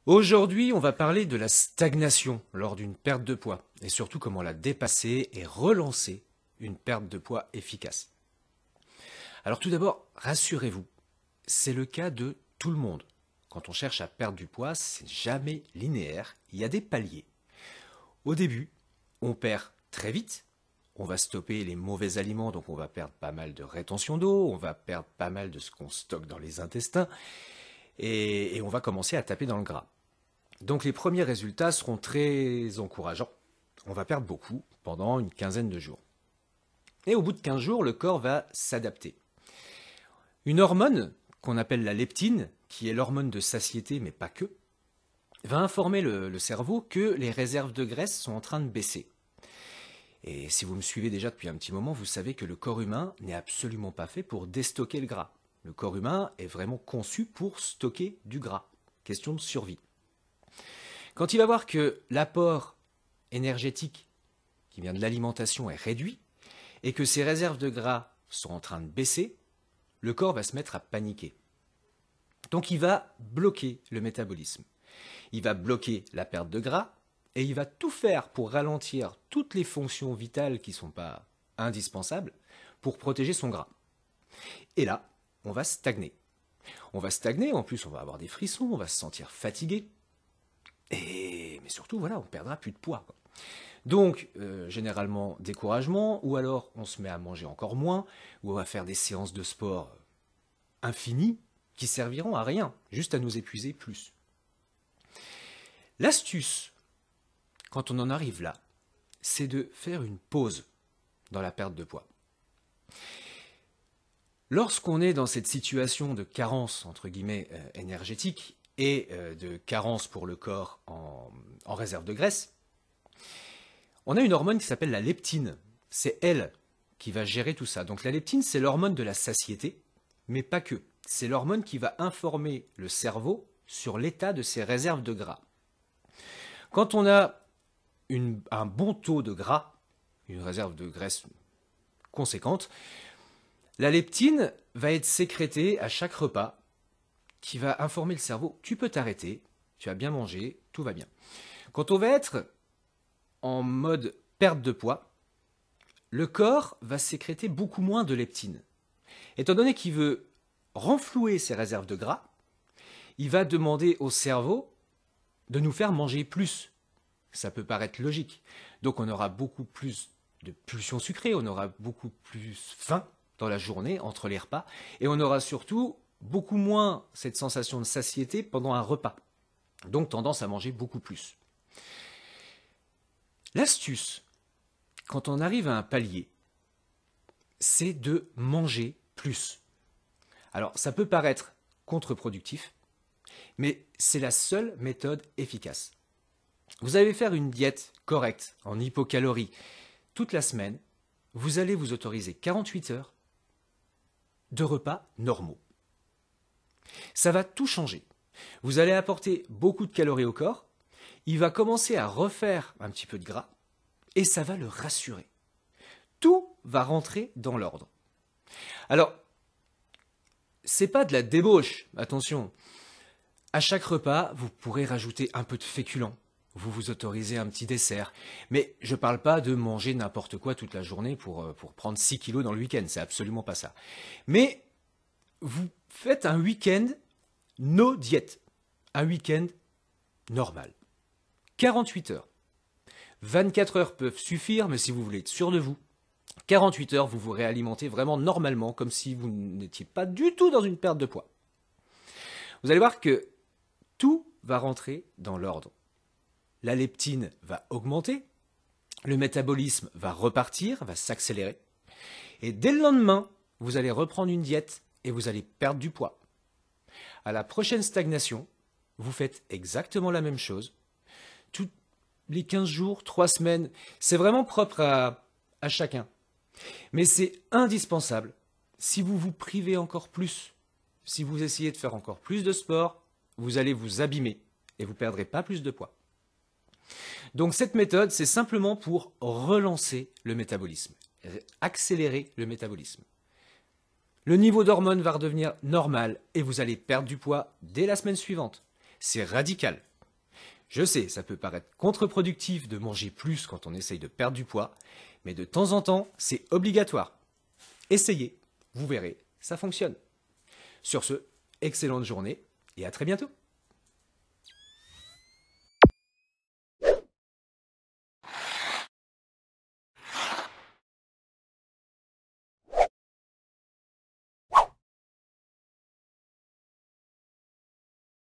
Aujourd'hui, on va parler de la stagnation lors d'une perte de poids et surtout comment la dépasser et relancer une perte de poids efficace. Alors tout d'abord, rassurez-vous, c'est le cas de tout le monde. Quand on cherche à perdre du poids, c'est jamais linéaire, il y a des paliers. Au début, on perd très vite, on va stopper les mauvais aliments, donc on va perdre pas mal de rétention d'eau, on va perdre pas mal de ce qu'on stocke dans les intestins et on va commencer à taper dans le gras. Donc les premiers résultats seront très encourageants. On va perdre beaucoup pendant une quinzaine de jours. Et au bout de 15 jours, le corps va s'adapter. Une hormone qu'on appelle la leptine, qui est l'hormone de satiété, mais pas que, va informer le cerveau que les réserves de graisse sont en train de baisser. Et si vous me suivez déjà depuis un petit moment, vous savez que le corps humain n'est absolument pas fait pour déstocker le gras. Le corps humain est vraiment conçu pour stocker du gras. Question de survie. Quand il va voir que l'apport énergétique qui vient de l'alimentation est réduit et que ses réserves de gras sont en train de baisser, le corps va se mettre à paniquer. Donc il va bloquer le métabolisme. Il va bloquer la perte de gras et il va tout faire pour ralentir toutes les fonctions vitales qui ne sont pas indispensables pour protéger son gras. Et là, on va stagner. On va stagner, en plus on va avoir des frissons, on va se sentir fatigué. Mais surtout, voilà, on perdra plus de poids. Donc, généralement, découragement, ou alors on se met à manger encore moins, ou on va faire des séances de sport infinies qui serviront à rien, juste à nous épuiser plus. L'astuce, quand on en arrive là, c'est de faire une pause dans la perte de poids. Lorsqu'on est dans cette situation de carence, entre guillemets, énergétique, et de carence pour le corps en réserve de graisse, on a une hormone qui s'appelle la leptine. C'est elle qui va gérer tout ça. Donc la leptine, c'est l'hormone de la satiété, mais pas que. C'est l'hormone qui va informer le cerveau sur l'état de ses réserves de gras. Quand on a un bon taux de gras, une réserve de graisse conséquente, la leptine va être sécrétée à chaque repas qui va informer le cerveau, tu peux t'arrêter, tu as bien mangé, tout va bien. Quand on va être en mode perte de poids, le corps va sécréter beaucoup moins de leptine. Étant donné qu'il veut renflouer ses réserves de gras, il va demander au cerveau de nous faire manger plus. Ça peut paraître logique. Donc on aura beaucoup plus de pulsions sucrées, on aura beaucoup plus faim dans la journée, entre les repas, et on aura surtout beaucoup moins cette sensation de satiété pendant un repas. Donc tendance à manger beaucoup plus. L'astuce, quand on arrive à un palier, c'est de manger plus. Alors ça peut paraître contre-productif, mais c'est la seule méthode efficace. Vous allez faire une diète correcte, en hypocalories, toute la semaine, vous allez vous autoriser 48 heures de repas normaux. Ça va tout changer. Vous allez apporter beaucoup de calories au corps, il va commencer à refaire un petit peu de gras, et ça va le rassurer. Tout va rentrer dans l'ordre. Alors, c'est pas de la débauche, attention. À chaque repas, vous pourrez rajouter un peu de féculents. Vous vous autorisez un petit dessert. Mais je ne parle pas de manger n'importe quoi toute la journée pour prendre 6 kilos dans le week-end. C'est absolument pas ça. Mais vous faites un week-end no diète. Un week-end normal. 48 heures. 24 heures peuvent suffire, mais si vous voulez être sûr de vous, 48 heures, vous vous réalimentez vraiment normalement, comme si vous n'étiez pas du tout dans une perte de poids. Vous allez voir que tout va rentrer dans l'ordre. La leptine va augmenter, le métabolisme va repartir, va s'accélérer, et dès le lendemain, vous allez reprendre une diète et vous allez perdre du poids. À la prochaine stagnation, vous faites exactement la même chose. Tous les 15 jours, 3 semaines, c'est vraiment propre à chacun. Mais c'est indispensable. Si vous vous privez encore plus, si vous essayez de faire encore plus de sport, vous allez vous abîmer et vous ne perdrez pas plus de poids. Donc cette méthode, c'est simplement pour relancer le métabolisme, accélérer le métabolisme. Le niveau d'hormones va redevenir normal et vous allez perdre du poids dès la semaine suivante. C'est radical. Je sais, ça peut paraître contre-productif de manger plus quand on essaye de perdre du poids, mais de temps en temps, c'est obligatoire. Essayez, vous verrez, ça fonctionne. Sur ce, excellente journée et à très bientôt.